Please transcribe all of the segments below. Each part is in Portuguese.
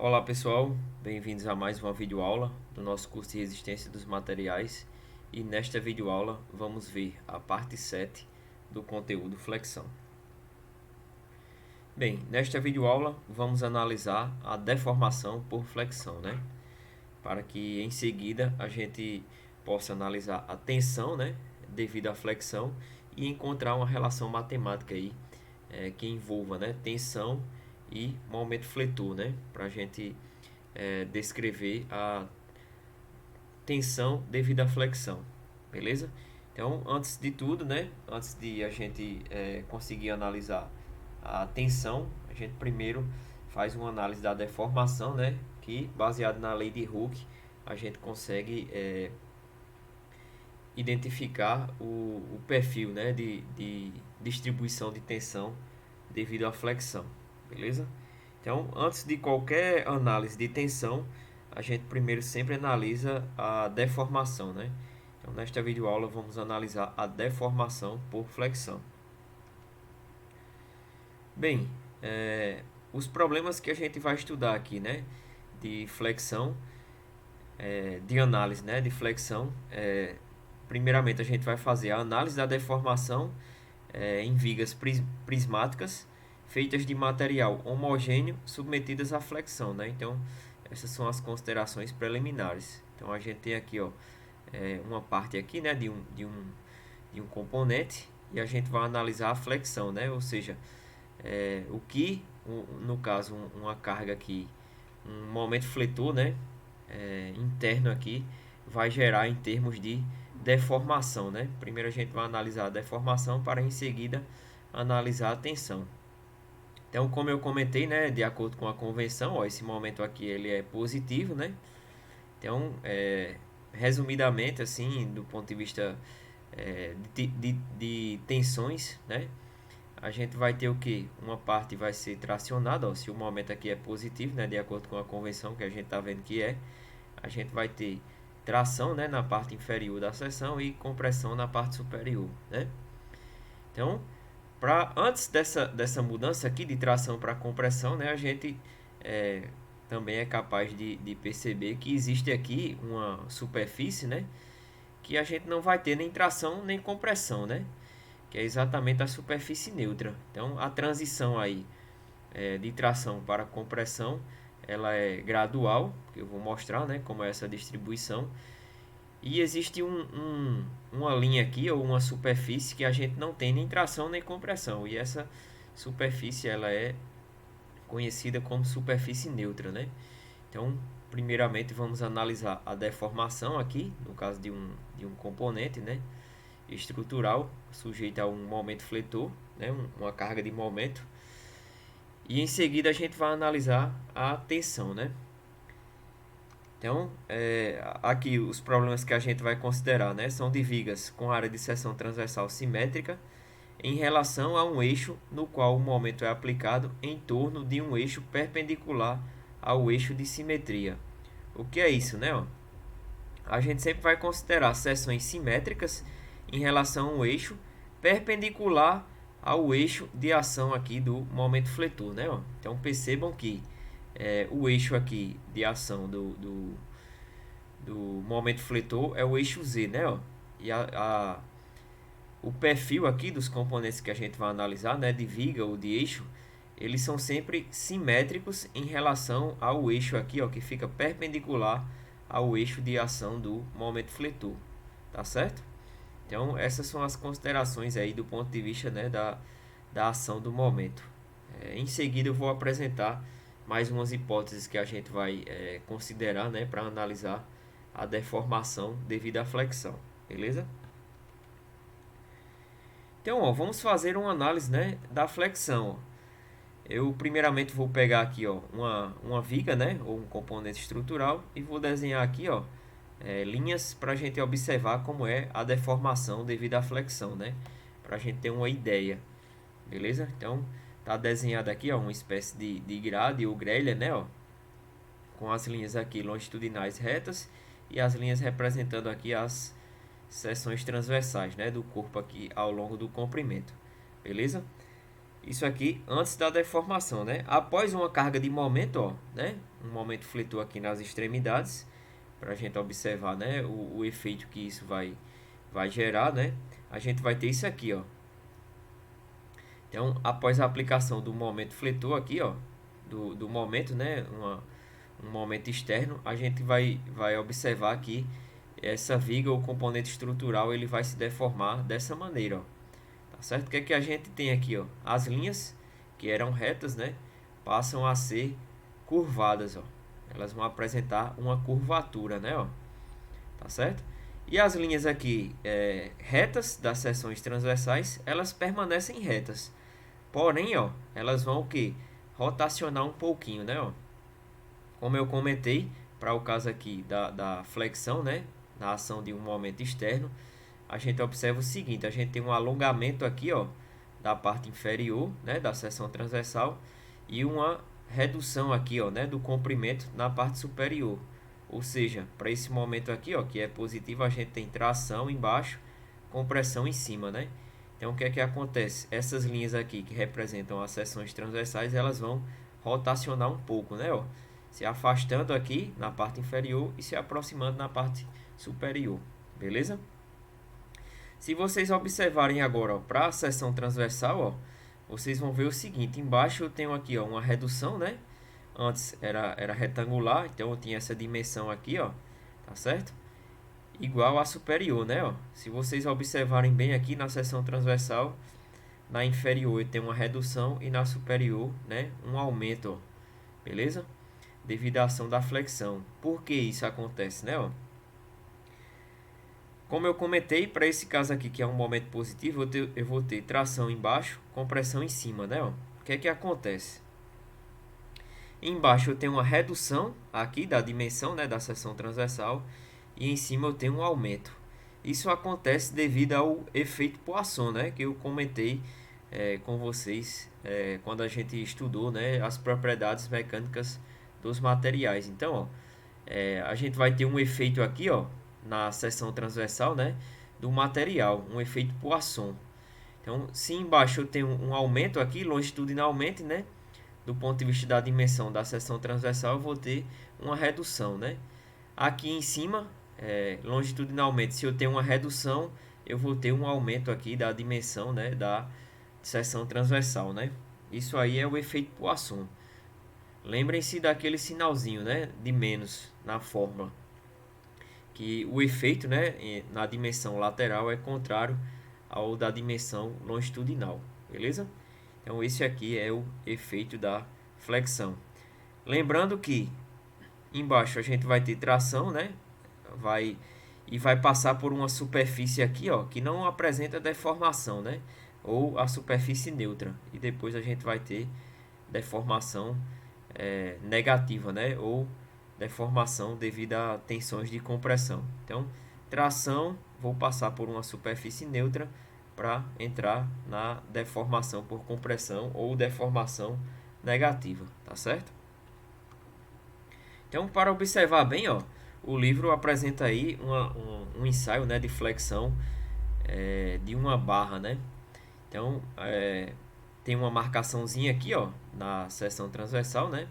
Olá pessoal, bem-vindos a mais uma videoaula do nosso curso de resistência dos materiais, e nesta videoaula vamos ver a parte 7 do conteúdo flexão. Bem, nesta videoaula vamos analisar a deformação por flexão, né? Para que em seguida a gente possa analisar a tensão, né, devido à flexão, e encontrar uma relação matemática aí que envolva, né, tensão e momento fletor, né, para a gente descrever a tensão devido à flexão, beleza? Então, antes de tudo, né, antes de a gente conseguir analisar a tensão, a gente primeiro faz uma análise da deformação, né, que baseado na lei de Hooke a gente consegue identificar o perfil, né, de distribuição de tensão devido à flexão, beleza? Então, antes de qualquer análise de tensão, a gente primeiro sempre analisa a deformação, né? Então, nesta videoaula vamos analisar a deformação por flexão. Bem, os problemas que a gente vai estudar aqui, né, de flexão, de análise, né, de flexão, primeiramente a gente vai fazer a análise da deformação em vigas prismáticas feitas de material homogêneo submetidas à flexão, né? Então, essas são as considerações preliminares. Então, a gente tem aqui, ó, uma parte aqui, né, de um componente, e a gente vai analisar a flexão, né? Ou seja, o que, no caso, uma carga aqui, um momento fletor, né, interno aqui, vai gerar em termos de deformação, né? Primeiro a gente vai analisar a deformação para em seguida analisar a tensão. Então, como eu comentei, né, de acordo com a convenção, ó, esse momento aqui ele é positivo, né? Então, resumidamente, assim, do ponto de vista de tensões, né? A gente vai ter o que? Uma parte vai ser tracionada, ó, se o momento aqui é positivo, né, de acordo com a convenção que a gente está vendo que a gente vai ter tração, né, na parte inferior da seção e compressão na parte superior, né? Então, antes dessa mudança aqui de tração para compressão, né, a gente é, também é capaz de perceber que existe aqui uma superfície, né, que a gente não vai ter nem tração nem compressão, né, que é exatamente a superfície neutra. Então, a transição aí de tração para compressão, ela é gradual, que eu vou mostrar, né, como é essa distribuição. E existe uma linha aqui, ou uma superfície, que a gente não tem nem tração nem compressão. E essa superfície ela é conhecida como superfície neutra, né? Então, primeiramente vamos analisar a deformação aqui, no caso de um componente, né, estrutural, sujeito a um momento fletor, né, uma carga de momento. E em seguida a gente vai analisar a tensão, né? Então, aqui os problemas que a gente vai considerar, né, são de vigas com área de seção transversal simétrica em relação a um eixo no qual o momento é aplicado em torno de um eixo perpendicular ao eixo de simetria. O que é isso, né? Ó? A gente sempre vai considerar seções simétricas em relação a um eixo perpendicular ao eixo de ação aqui do momento fletor, né? Ó? Então percebam que o eixo aqui de ação do momento fletor é o eixo Z, né? Ó? E o perfil aqui dos componentes que a gente vai analisar, né, de viga ou de eixo, eles são sempre simétricos em relação ao eixo aqui, ó, que fica perpendicular ao eixo de ação do momento fletor, tá certo? Então, essas são as considerações aí do ponto de vista, né, da ação do momento. Em seguida, eu vou apresentar mais umas hipóteses que a gente vai considerar, né, para analisar a deformação devido à flexão, beleza? Então, ó, vamos fazer uma análise, né, da flexão. Eu primeiramente vou pegar aqui, ó, uma viga, né, ou um componente estrutural, e vou desenhar aqui, ó, linhas para a gente observar como é a deformação devido à flexão, né, para a gente ter uma ideia, beleza? Então, tá desenhado aqui, ó, uma espécie de grade ou grelha, né, ó, com as linhas aqui longitudinais retas e as linhas representando aqui as seções transversais, né, do corpo aqui ao longo do comprimento, beleza? Isso aqui antes da deformação, né? Após uma carga de momento, ó, né? Um momento fletor aqui nas extremidades, para a gente observar, né? O efeito que isso vai gerar, né? A gente vai ter isso aqui, ó. Então, após a aplicação do momento fletor aqui, ó, do momento, né? Um momento externo, a gente vai observar que essa viga ou componente estrutural ele vai se deformar dessa maneira, ó. Tá certo? O que é que a gente tem aqui, ó? As linhas que eram retas, né, passam a ser curvadas, ó. Elas vão apresentar uma curvatura, né, ó. Tá certo? E as linhas aqui retas das seções transversais, elas permanecem retas. Porém, ó, elas vão o quê? Rotacionar um pouquinho, né, ó. Como eu comentei, para o caso aqui da flexão, né, na ação de um momento externo, a gente observa o seguinte, a gente tem um alongamento aqui, ó, da parte inferior, né, da seção transversal, e uma redução aqui, ó, né, do comprimento na parte superior. Ou seja, para esse momento aqui, ó, que é positivo, a gente tem tração embaixo, compressão em cima, né? Então, o que é que acontece? Essas linhas aqui que representam as seções transversais, elas vão rotacionar um pouco, né, ó? Se afastando aqui na parte inferior e se aproximando na parte superior, beleza? Se vocês observarem agora para a seção transversal, ó, vocês vão ver o seguinte, embaixo eu tenho aqui, ó, uma redução, né? Antes era retangular, então eu tinha essa dimensão aqui, ó, tá certo? Igual à superior, né, ó? Se vocês observarem bem aqui na seção transversal, na inferior eu tenho uma redução e na superior, né, um aumento, ó, beleza? Devido à ação da flexão. Por que isso acontece, né, ó? Como eu comentei, para esse caso aqui, que é um momento positivo, eu vou ter tração embaixo, compressão em cima, né, ó? O que é que acontece? Embaixo eu tenho uma redução aqui da dimensão, né, da seção transversal, e em cima eu tenho um aumento. Isso acontece devido ao efeito Poisson, né, que eu comentei com vocês quando a gente estudou, né, as propriedades mecânicas dos materiais. Então, ó, a gente vai ter um efeito aqui, ó, na seção transversal, né, do material, um efeito Poisson. Então, se embaixo eu tenho um aumento aqui, longitudinalmente, né, do ponto de vista da dimensão da seção transversal, eu vou ter uma redução, né. Aqui em cima, longitudinalmente, se eu tenho uma redução, eu vou ter um aumento aqui da dimensão, né, da seção transversal, né. Isso aí é o efeito Poisson. Lembrem-se daquele sinalzinho, né, de menos na fórmula, que o efeito, né, na dimensão lateral é contrário ao da dimensão longitudinal, beleza? Então esse aqui é o efeito da flexão. Lembrando que embaixo a gente vai ter tração, né? Vai passar por uma superfície aqui, ó, que não apresenta deformação, né? Ou a superfície neutra. E depois a gente vai ter deformação negativa, né? Ou deformação devido a tensões de compressão. Então, tração, vou passar por uma superfície neutra para entrar na deformação por compressão ou deformação negativa, tá certo? Então, para observar bem, ó, o livro apresenta aí um ensaio, né, de flexão de uma barra, né? Então, tem uma marcaçãozinha aqui, ó, na seção transversal, né?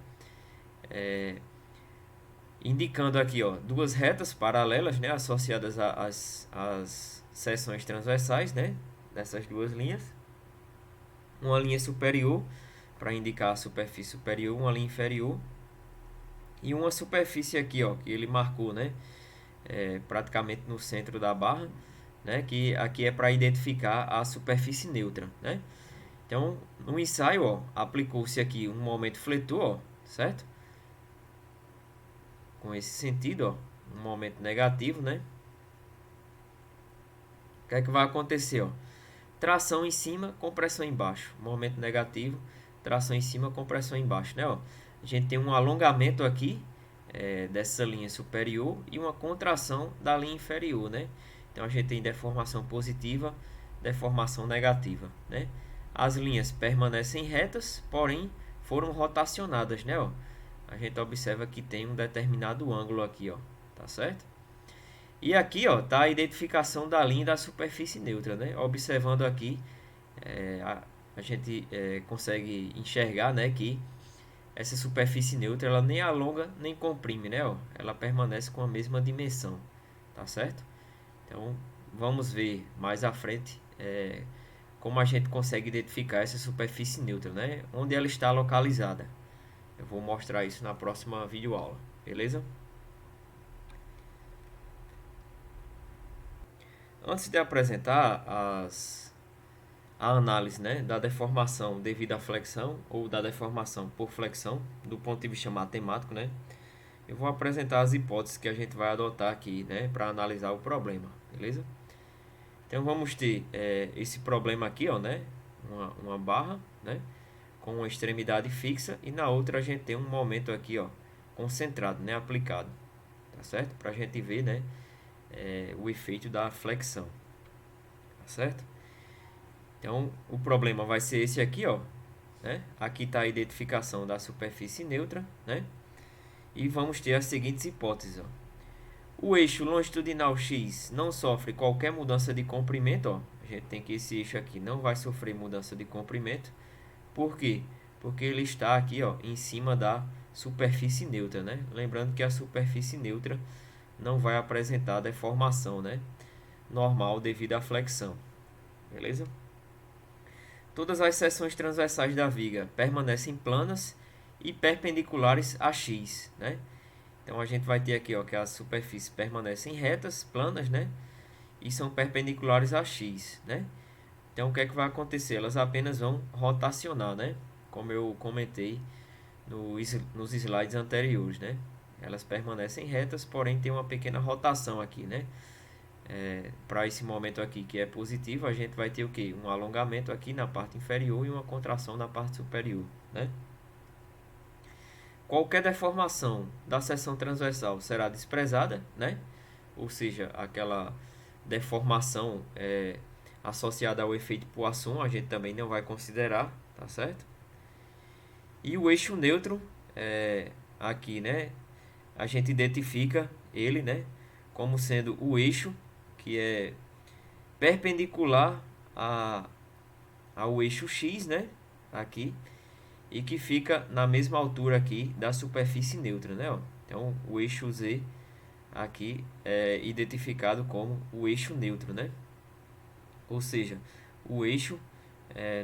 Indicando aqui, ó, duas retas paralelas, né, associadas às seções transversais, né, dessas duas linhas. Uma linha superior para indicar a superfície superior, uma linha inferior e uma superfície aqui, ó, que ele marcou, né, praticamente no centro da barra, né, que aqui é para identificar a superfície neutra, né. Então, no ensaio, ó, aplicou-se aqui um momento fletor, ó, certo? Com esse sentido, ó, um momento negativo, né? O que é que vai acontecer, ó? Tração em cima, compressão embaixo. Momento negativo, tração em cima, compressão embaixo, né? Ó, a gente tem um alongamento aqui dessa linha superior e uma contração da linha inferior, né? Então a gente tem deformação positiva, deformação negativa, né? As linhas permanecem retas, porém foram rotacionadas, né? Ó, a gente observa que tem um determinado ângulo aqui, ó, tá certo? E aqui, ó, tá a identificação da linha da superfície neutra, né? Observando aqui, a a gente consegue enxergar, né, que essa superfície neutra ela nem alonga nem comprime, né, ó, ela permanece com a mesma dimensão, tá certo? Então vamos ver mais à frente como a gente consegue identificar essa superfície neutra, né, onde ela está localizada. Eu vou mostrar isso na próxima videoaula, beleza? Antes de apresentar a análise, né, da deformação devido à flexão ou da deformação por flexão, do ponto de vista matemático, né, eu vou apresentar as hipóteses que a gente vai adotar aqui, né, para analisar o problema, beleza? Então vamos ter esse problema aqui, ó, né, uma barra, né, com uma extremidade fixa e na outra a gente tem um momento aqui, ó, concentrado, né, aplicado, tá certo? Para a gente ver, né, o efeito da flexão, tá certo? Então, o problema vai ser esse aqui, ó, né? Aqui está a identificação da superfície neutra, né? E vamos ter as seguintes hipóteses, ó. O eixo longitudinal X não sofre qualquer mudança de comprimento, ó. A gente tem que esse eixo aqui não vai sofrer mudança de comprimento. Por quê? Porque ele está aqui, ó, em cima da superfície neutra, né? Lembrando que a superfície neutra não vai apresentar deformação, né, normal devido à flexão. Beleza? Todas as seções transversais da viga permanecem planas e perpendiculares a X, né? Então a gente vai ter aqui, ó, que as superfícies permanecem retas, planas, né? E são perpendiculares a X, né? Então o que é que vai acontecer? Elas apenas vão rotacionar, né? Como eu comentei nos slides anteriores, né? Elas permanecem retas, porém tem uma pequena rotação aqui, né? Para esse momento aqui que é positivo, a gente vai ter o que? Um alongamento aqui na parte inferior e uma contração na parte superior, né? Qualquer deformação da seção transversal será desprezada, né? Ou seja, aquela deformação associada ao efeito Poisson a gente também não vai considerar, tá certo? E o eixo neutro, aqui, né? A gente identifica ele, né, como sendo o eixo que é perpendicular ao eixo X, né, aqui, e que fica na mesma altura aqui da superfície neutra, né, ó. Então, o eixo Z aqui é identificado como o eixo neutro, né, ou seja, o eixo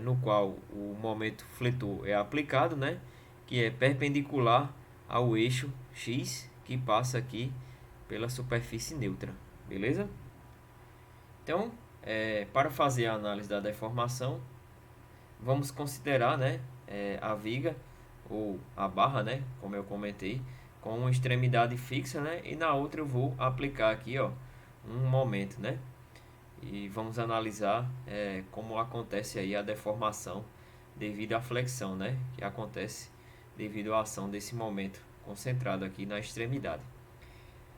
no qual o momento fletor é aplicado, né, que é perpendicular ao eixo X que passa aqui pela superfície neutra, beleza? Então, para fazer a análise da deformação, vamos considerar, né, a viga ou a barra, né, como eu comentei, com uma extremidade fixa, né, e na outra eu vou aplicar aqui, ó, um momento, né, e vamos analisar como acontece aí a deformação devido à flexão, né, que acontece devido à ação desse momento concentrado aqui na extremidade.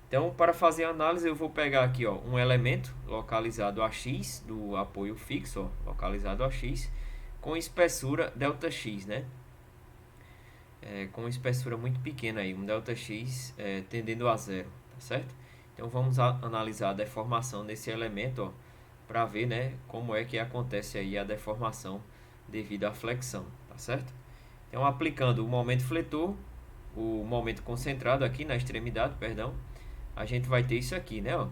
Então, para fazer a análise, eu vou pegar aqui, ó, um elemento localizado a x do apoio fixo, ó, localizado a x, com espessura ΔX, né? Com espessura muito pequena aí, um ΔX tendendo a zero, tá certo? Então, vamos analisar a deformação desse elemento, ó, para ver, né, como é que acontece aí a deformação devido à flexão, tá certo? Então, aplicando o momento fletor, o momento concentrado aqui na extremidade, perdão, a gente vai ter isso aqui, né? Ó.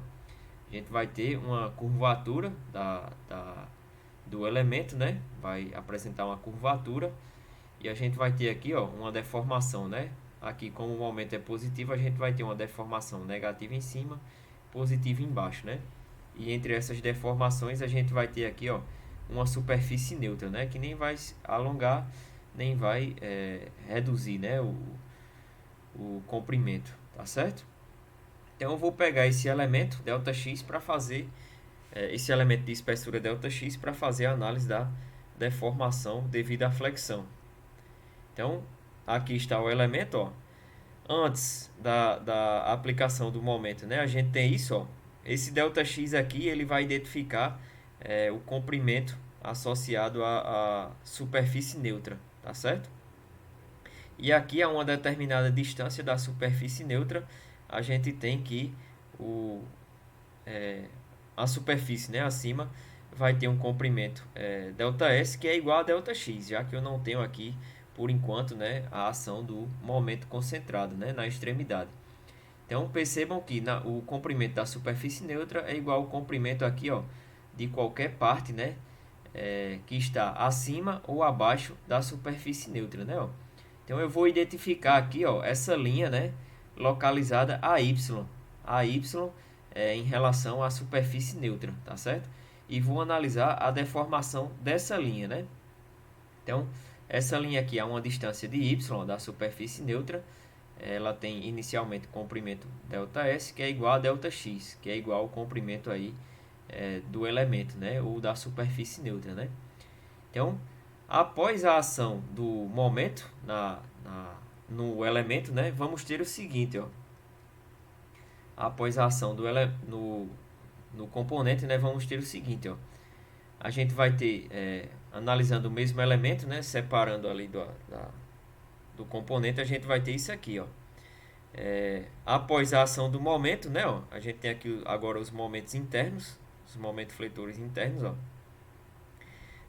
A gente vai ter uma curvatura do elemento, né? Vai apresentar uma curvatura e a gente vai ter aqui, ó, uma deformação, né? Aqui, como o momento é positivo, a gente vai ter uma deformação negativa em cima, positiva embaixo, né? E entre essas deformações a gente vai ter aqui, ó, uma superfície neutra, né? Que nem vai alongar, nem vai reduzir, né? O comprimento, tá certo? Então eu vou pegar esse elemento ΔX para fazer esse elemento de espessura ΔX para fazer a análise da deformação devido à flexão. Então aqui está o elemento, ó. Antes da aplicação do momento, né? A gente tem isso, ó. Esse ΔX aqui ele vai identificar o comprimento associado à superfície neutra, tá certo? E aqui a uma determinada distância da superfície neutra a gente tem que a superfície, né, acima vai ter um comprimento ΔS que é igual a ΔX, já que eu não tenho aqui, por enquanto, né, a ação do momento concentrado, né, na extremidade. Então percebam que o comprimento da superfície neutra é igual ao comprimento aqui, ó, de qualquer parte, né, que está acima ou abaixo da superfície neutra, né, ó. Então eu vou identificar aqui, ó, essa linha, né, localizada a y em relação à superfície neutra, tá certo? E vou analisar a deformação dessa linha, né? Então, essa linha aqui é uma distância de y da superfície neutra. Ela tem inicialmente comprimento ΔS, que é igual a ΔX, que é igual ao comprimento aí do elemento, né? Ou da superfície neutra, né? Então, após a ação do momento no elemento, né? Vamos ter o seguinte, ó. Após a ação no componente, né? Vamos ter o seguinte, ó. A gente vai ter, analisando o mesmo elemento, né? Separando ali do componente, a gente vai ter isso aqui, ó. Após a ação do momento, né? Ó, a gente tem aqui agora os momentos internos, os momentos fletores internos, ó.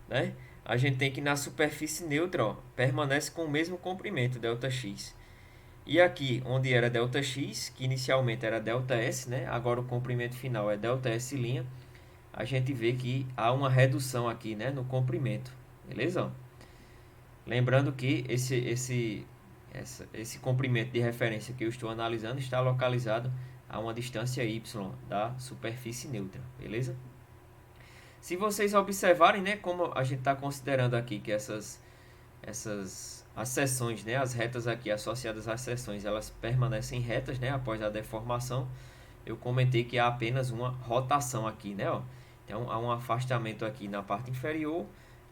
Né? A gente tem que na superfície neutra, ó, permanece com o mesmo comprimento, ΔX. E aqui, onde era ΔX, que inicialmente era ΔS, né? Agora o comprimento final é ΔS', a gente vê que há uma redução aqui, né, no comprimento, beleza? Lembrando que esse comprimento de referência que eu estou analisando está localizado a uma distância y da superfície neutra, beleza? Se vocês observarem, né, como a gente está considerando aqui que as seções, né, as retas aqui associadas às seções, elas permanecem retas, né, após a deformação, eu comentei que há apenas uma rotação aqui, né, ó. Então há um afastamento aqui na parte inferior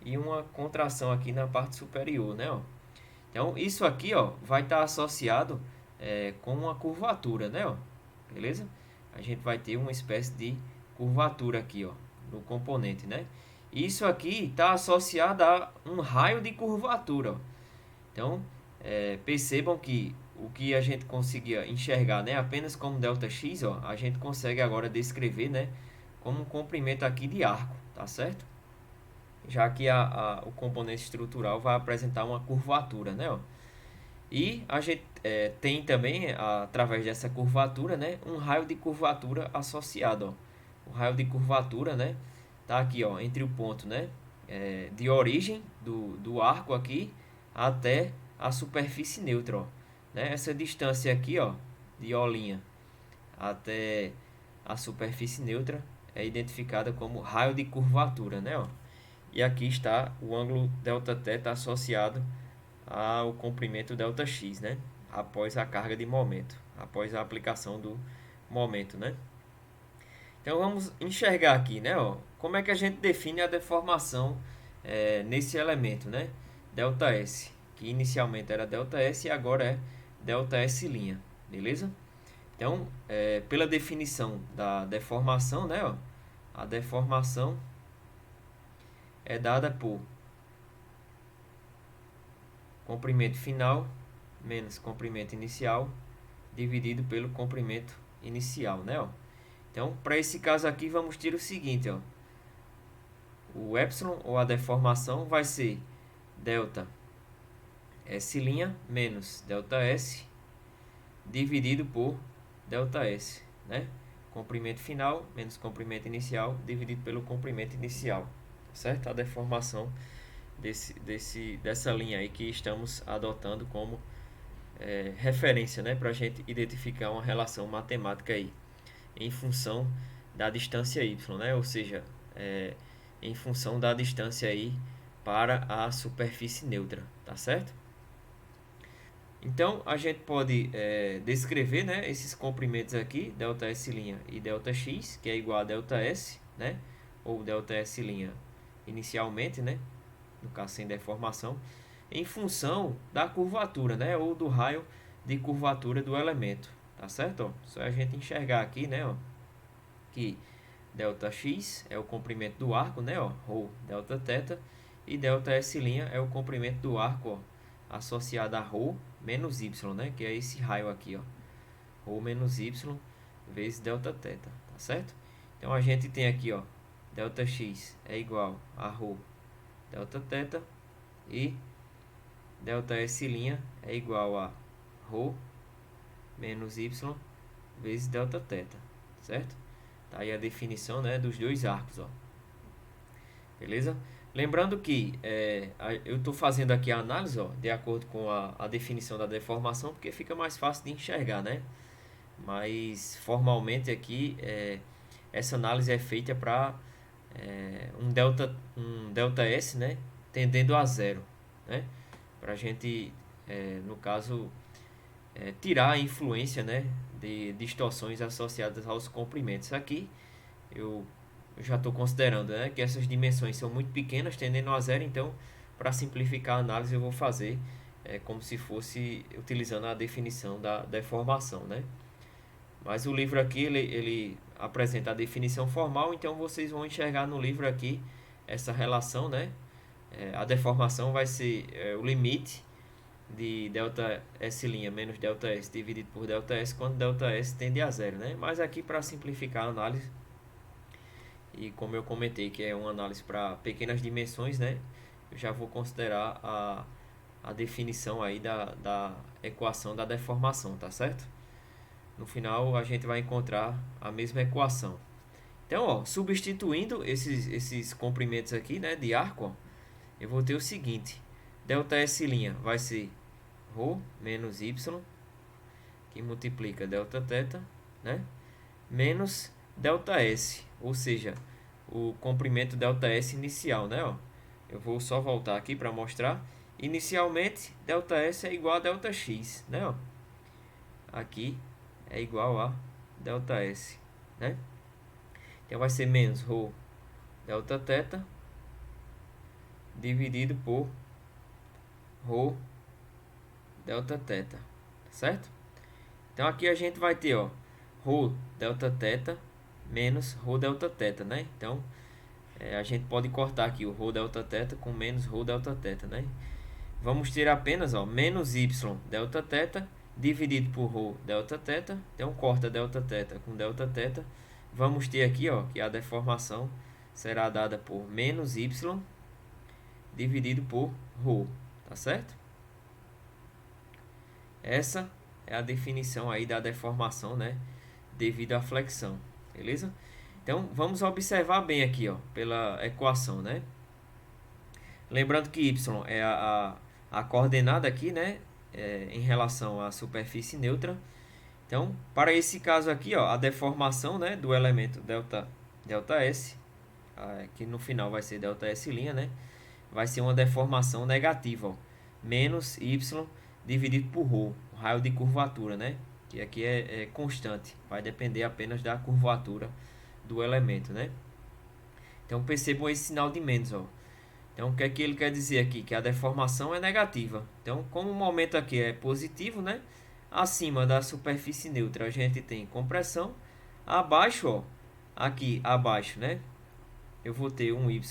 e uma contração aqui na parte superior, né, ó. Então isso aqui, ó, vai estar associado com uma curvatura, né, ó. Beleza? A gente vai ter uma espécie de curvatura aqui, ó, no componente, né? Isso aqui está associado a um raio de curvatura, ó. Então, percebam que o que a gente conseguia enxergar, né, apenas como ΔX, ó, a gente consegue agora descrever, né, como um comprimento aqui de arco, tá certo? Já que o componente estrutural vai apresentar uma curvatura, né, ó. E a gente tem também, através dessa curvatura, né, um raio de curvatura associado, ó. O raio de curvatura, né, tá aqui, ó, entre o ponto, né, de origem do arco aqui até a superfície neutra, ó, né? Essa distância aqui, ó, de O' até a superfície neutra é identificada como raio de curvatura, né, ó? E aqui está o ângulo Δθ associado ao comprimento ΔX, né? Após a carga de momento, após a aplicação do momento, né? Então vamos enxergar aqui, né, ó, como é que a gente define a deformação nesse elemento, né? ΔS, que inicialmente era ΔS e agora é ΔS', beleza? Então, pela definição da deformação, né, ó, a deformação é dada por comprimento final menos comprimento inicial dividido pelo comprimento inicial, né, ó. Então, para esse caso aqui, vamos ter o seguinte, ó. O epsilon, ou a deformação, vai ser delta S' menos delta S dividido por delta S, né? Comprimento final menos comprimento inicial dividido pelo comprimento inicial, certo? A deformação dessa linha aí que estamos adotando como referência, né? Para a gente identificar uma relação matemática aí em função da distância y, né? Ou seja, em função da distância aí para a superfície neutra, tá certo? Então, a gente pode descrever, né, esses comprimentos aqui, ΔS' e ΔX, que é igual a ΔS, né, ou ΔS' inicialmente, né, no caso sem deformação, em função da curvatura, né, ou do raio de curvatura do elemento, tá certo? Ó, só a gente enxergar aqui, né, ó, que ΔX é o comprimento do arco, né, ó, ou Δθ, e ΔS' é o comprimento do arco, ó, associado a ρ menos y, né, que é esse raio aqui, ó, ρ menos y vezes Δθ, tá certo? Então a gente tem aqui, ó, delta x é igual a ρ delta θ e delta S' é igual a ρ menos y vezes delta θ, certo? Tá aí a definição, né, dos dois arcos, ó. Beleza? Lembrando que eu estou fazendo aqui a análise, ó, de acordo com a definição da deformação, porque fica mais fácil de enxergar, né? Mas formalmente aqui essa análise é feita para um delta S, né, tendendo a zero, né? Para a gente, no caso, tirar a influência, né, de distorções associadas aos comprimentos. Aqui eu já estou considerando, né, que essas dimensões são muito pequenas, tendendo a zero, então para simplificar a análise eu vou fazer como se fosse utilizando a definição da deformação, né? Mas o livro aqui ele apresenta a definição formal, então vocês vão enxergar no livro aqui essa relação, né? A deformação vai ser o limite de delta S' menos delta S dividido por delta S quando delta S tende a zero, né? Mas aqui para simplificar a análise, e como eu comentei que é uma análise para pequenas dimensões, né? Eu já vou considerar a definição aí da equação da deformação, tá certo? No final a gente vai encontrar a mesma equação. Então, ó, substituindo esses comprimentos aqui, né, de arco, ó, eu vou ter o seguinte: delta S' vai ser ρ menos y, que multiplica delta θ, né, menos delta S, ou seja, o comprimento delta S inicial, né, ó. Eu vou só voltar aqui para mostrar. Inicialmente, delta S é igual a delta x, né, ó. Aqui é igual a delta S, né? Então vai ser menos ρ delta θ dividido por ρ delta θ, certo? Então aqui a gente vai ter, ó, ρ delta θ menos ρ delta θ, né? Então a gente pode cortar aqui o ρ delta θ com menos ρ delta θ, né? Vamos ter apenas, ó, menos y delta θ dividido por ρ delta θ. Então corta delta θ com delta θ. Vamos ter aqui, ó, que a deformação será dada por menos y dividido por ρ, tá certo? Essa é a definição aí da deformação, né, devido à flexão, beleza? Então vamos observar bem aqui, ó, pela equação, né? Lembrando que y é a coordenada aqui, né, em relação à superfície neutra. Então, para esse caso aqui, ó, a deformação, né, do elemento delta S, que no final vai ser delta S', né, vai ser uma deformação negativa, ó, menos y dividido por ρ, o raio de curvatura, né, que aqui é constante, vai depender apenas da curvatura do elemento, né. Então percebam esse sinal de menos, ó. Então, o que é que ele quer dizer aqui? Que a deformação é negativa. Então, como o momento aqui é positivo, né? Acima da superfície neutra a gente tem compressão. Abaixo, ó, aqui abaixo, né? Eu vou ter um y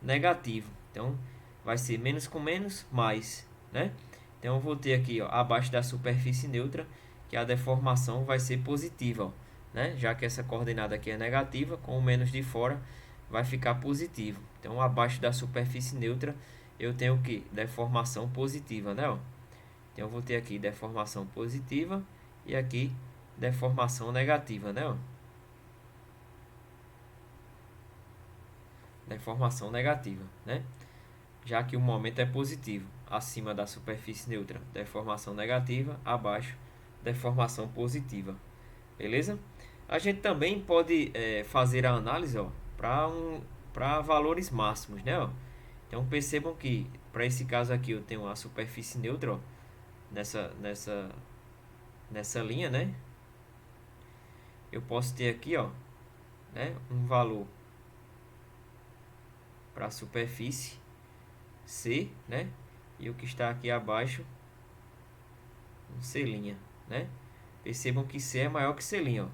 negativo. Então, vai ser menos com menos, mais, né? Então, eu vou ter aqui, ó, abaixo da superfície neutra, que a deformação vai ser positiva, ó, né? Já que essa coordenada aqui é negativa, com o menos de fora vai ficar positivo. Então, abaixo da superfície neutra, eu tenho o que? Deformação positiva, né? Ó. Então, eu vou ter aqui deformação positiva e aqui deformação negativa, né? Ó. Deformação negativa, né? Já que o momento é positivo, acima da superfície neutra, deformação negativa, abaixo, deformação positiva. Beleza? A gente também pode fazer a análise, ó, para valores máximos, né? Ó. Então percebam que para esse caso aqui eu tenho a superfície neutra, ó, nessa linha, né? Eu posso ter aqui, ó, né, um valor para a superfície C, né? E o que está aqui abaixo, um C', né? Percebam que C é maior que C', ó.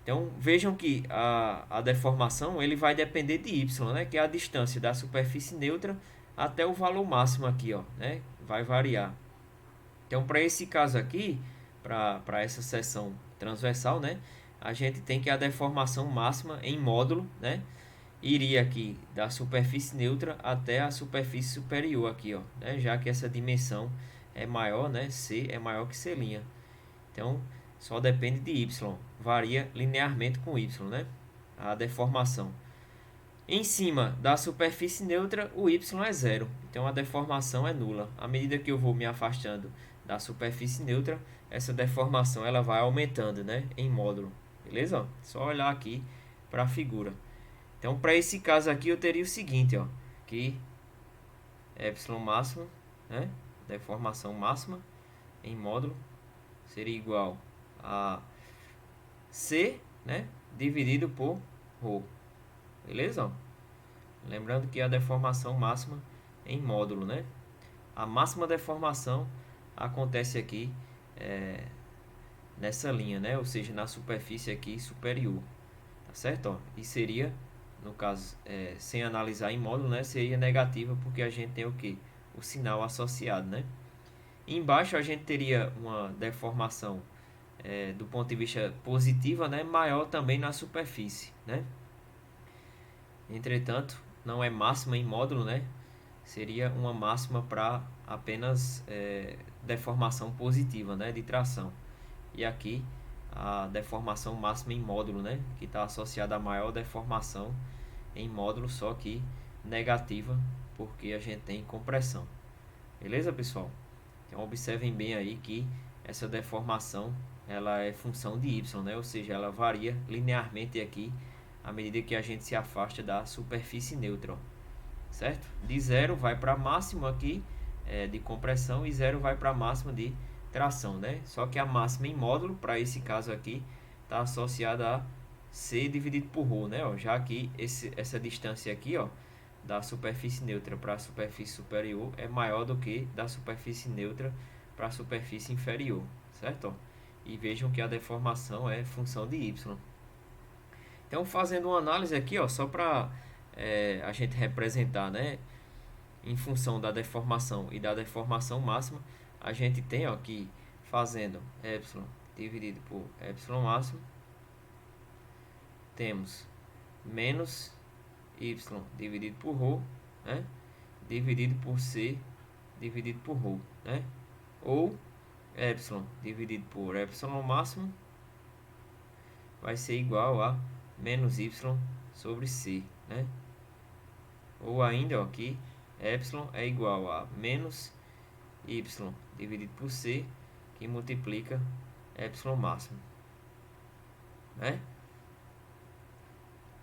Então, vejam que a deformação ele vai depender de y, né? Que é a distância da superfície neutra até o valor máximo aqui, ó, né? Vai variar. Então, para esse caso aqui, para essa seção transversal, né? A gente tem que a deformação máxima em módulo, né? iria aqui da superfície neutra até a superfície superior aqui, ó, né? Já que essa dimensão é maior, né? C é maior que C'. Então, só depende de y, varia linearmente com y, né? A deformação. Em cima da superfície neutra, o y é zero, então a deformação é nula. À medida que eu vou me afastando da superfície neutra, essa deformação ela vai aumentando, né, em módulo. Beleza? Só olhar aqui para a figura. Então, para esse caso aqui, eu teria o seguinte, ó, que epsilon máximo, né, deformação máxima em módulo seria igual a C, né, dividido por ρ. Beleza? Lembrando que a deformação máxima em módulo, né? A máxima deformação acontece aqui nessa linha, né? Ou seja, na superfície aqui superior, tá certo? Ó, e seria, no caso, sem analisar em módulo, né? Seria negativa porque a gente tem o que? O sinal associado, né? E embaixo a gente teria uma deformação do ponto de vista positiva, né? Maior também na superfície, né? Entretanto, não é máxima em módulo, né? Seria uma máxima para apenas deformação positiva, né? De tração. E aqui a deformação máxima em módulo, né? Que está associada a maior deformação em módulo, só que negativa, porque a gente tem compressão. Beleza, pessoal? Então observem bem aí que essa deformação ela é função de y, né? Ou seja, ela varia linearmente aqui à medida que a gente se afasta da superfície neutra, ó, certo? De zero vai para máximo aqui de compressão e zero vai para máxima de tração, né? Só que a máxima em módulo, para esse caso aqui, está associada a C dividido por ρ, né? Ó, já que essa distância aqui, ó, da superfície neutra para a superfície superior é maior do que da superfície neutra para a superfície inferior, certo? Ó, e vejam que a deformação é função de y. Então, fazendo uma análise aqui, ó, só para a gente representar, né, em função da deformação e da deformação máxima, a gente tem, ó, que fazendo epsilon dividido por epsilon máximo, temos menos y dividido por ρ, né, dividido por c dividido por ρ, né, ou epsilon dividido por epsilon máximo vai ser igual a menos y sobre c, né? Ou ainda, ó, aqui epsilon é igual a menos y dividido por c, que multiplica epsilon máximo, né?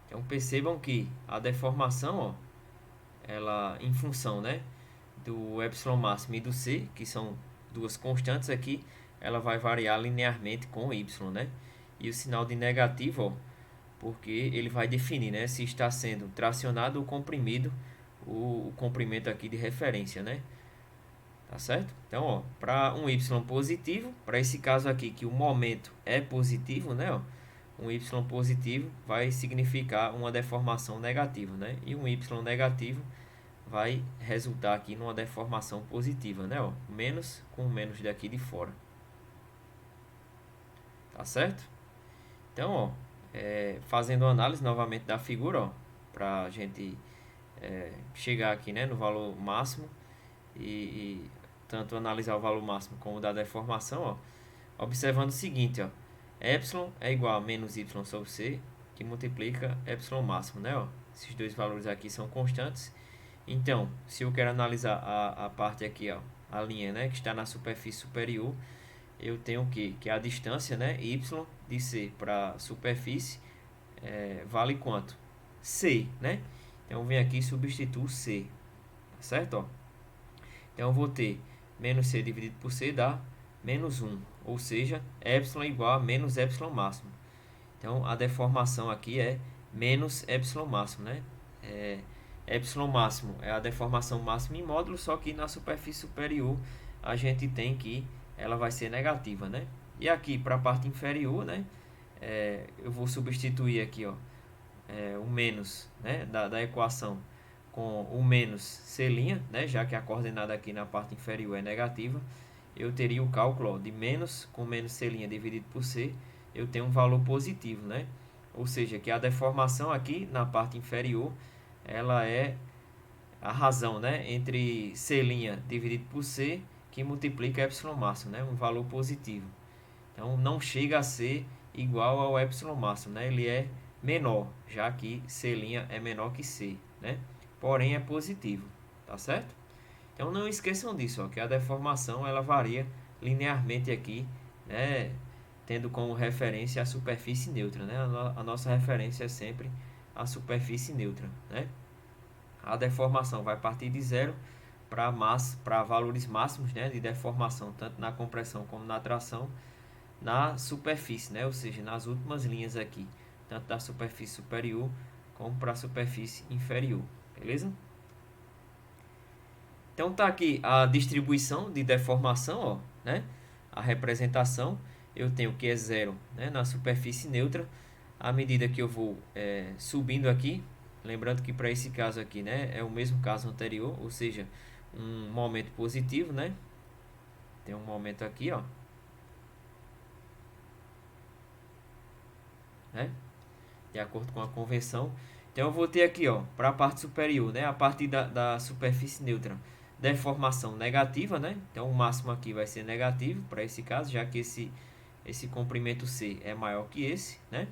Então percebam que a deformação, ó, ela em função, né, do epsilon máximo e do c, que são duas constantes aqui, ela vai variar linearmente com y, né? E o sinal de negativo, ó, porque ele vai definir, né, se está sendo tracionado ou comprimido o comprimento aqui de referência, né? Tá certo? Então, ó, para um y positivo, para esse caso aqui que o momento é positivo, né, ó, um y positivo vai significar uma deformação negativa, né? E um y negativo vai resultar aqui numa deformação positiva, né, ó, menos com menos daqui de fora. Tá certo? Então, ó, fazendo análise novamente da figura, para a gente chegar aqui, né, no valor máximo e tanto analisar o valor máximo como da deformação, ó, observando o seguinte, ó, epsilon é igual a menos y sobre c, que multiplica epsilon máximo, né, ó, esses dois valores aqui são constantes. Então, se eu quero analisar a parte aqui, ó, a linha, né, que está na superfície superior, eu tenho o que é a distância, né, y de c para superfície vale quanto? C, né? Então eu venho aqui e substituo c, tá certo? Ó? Então eu vou ter menos c dividido por c dá menos 1, ou seja, epsilon é igual a menos epsilon máximo. Então a deformação aqui é menos epsilon máximo, né? Epsilon máximo é a deformação máxima em módulo, só que na superfície superior a gente tem que ela vai ser negativa, né? E aqui para a parte inferior, né? Eu vou substituir aqui, ó, o menos, né, da equação com o menos c', né? Já que a coordenada aqui na parte inferior é negativa, eu teria o cálculo, ó, de menos com menos c' dividido por c, eu tenho um valor positivo, né? ou seja, que a deformação aqui na parte inferior, ela é a razão, né, entre C' dividido por C, que multiplica epsilon máximo, né, um valor positivo. Então, não chega a ser igual ao epsilon máximo, né, ele é menor, já que C' é menor que C, né, porém é positivo, tá certo? Então, não esqueçam disso, ó, que a deformação ela varia linearmente aqui, né, tendo como referência a superfície neutra, né, a nossa referência é sempre a superfície neutra, né. A deformação vai partir de zero para valores máximos, né, de deformação, tanto na compressão como na tração, na superfície, né, ou seja, nas últimas linhas aqui, tanto da superfície superior como para a superfície inferior, beleza? Então tá aqui a distribuição de deformação, ó, né? A representação, eu tenho que é zero, né, na superfície neutra, à medida que eu vou subindo aqui, lembrando que para esse caso aqui, né, é o mesmo caso anterior, ou seja, um momento positivo, né? Tem um momento aqui, ó, né? De acordo com a convenção. Então eu vou ter aqui, ó, para a parte superior, né, a partir da superfície neutra, deformação negativa, né? Então o máximo aqui vai ser negativo para esse caso, já que esse comprimento C é maior que esse, né?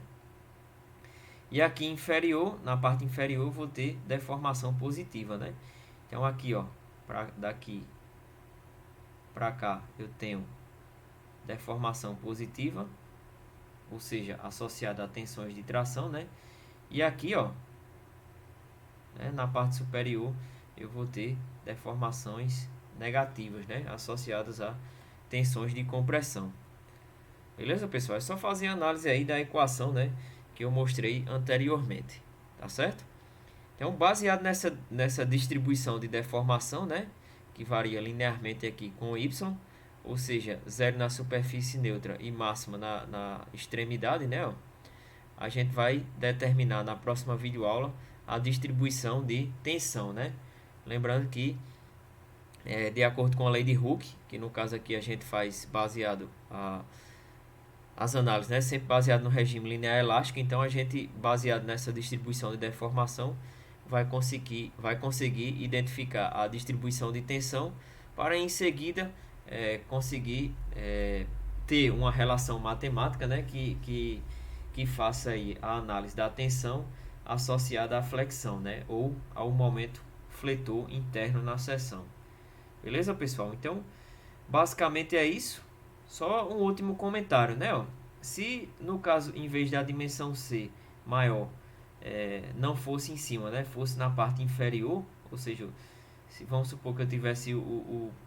E aqui inferior, na parte inferior, eu vou ter deformação positiva, né? Então aqui, ó, daqui para cá, eu tenho deformação positiva, ou seja, associada a tensões de tração, né? E aqui, ó, né, na parte superior, eu vou ter deformações negativas, né, associadas a tensões de compressão. Beleza, pessoal? É só fazer a análise aí da equação, né, que eu mostrei anteriormente, tá certo? Então, baseado nessa distribuição de deformação, né, que varia linearmente aqui com y, ou seja, zero na superfície neutra e máxima na extremidade, né, ó, a gente vai determinar na próxima videoaula a distribuição de tensão, né? Lembrando que, de acordo com a lei de Hooke, que no caso aqui a gente faz baseado as análises, né? Sempre baseado no regime linear elástico, então a gente, baseado nessa distribuição de deformação, vai conseguir identificar a distribuição de tensão para em seguida conseguir ter uma relação matemática, né? Que faça aí a análise da tensão associada à flexão, né, ou ao momento fletor interno na seção. Beleza, pessoal? Então, basicamente é isso. Só um último comentário, né? Ó. Se no caso, em vez da dimensão C maior, não fosse em cima, né, fosse na parte inferior, ou seja, se vamos supor que eu tivesse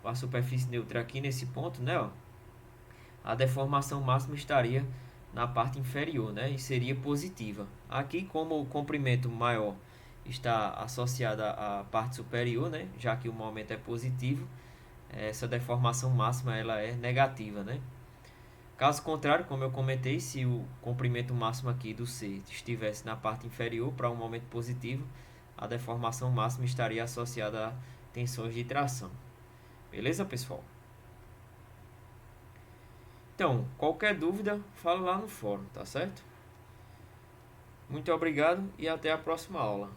a superfície neutra aqui nesse ponto, né, ó, a deformação máxima estaria na parte inferior, né, e seria positiva. Aqui, como o comprimento maior está associado à parte superior, né, já que o momento é positivo, essa deformação máxima ela é negativa, né. Caso contrário, como eu comentei, se o comprimento máximo aqui do C estivesse na parte inferior para um momento positivo, a deformação máxima estaria associada a tensões de tração. Beleza, pessoal? Então, qualquer dúvida, fala lá no fórum, tá certo? Muito obrigado e até a próxima aula.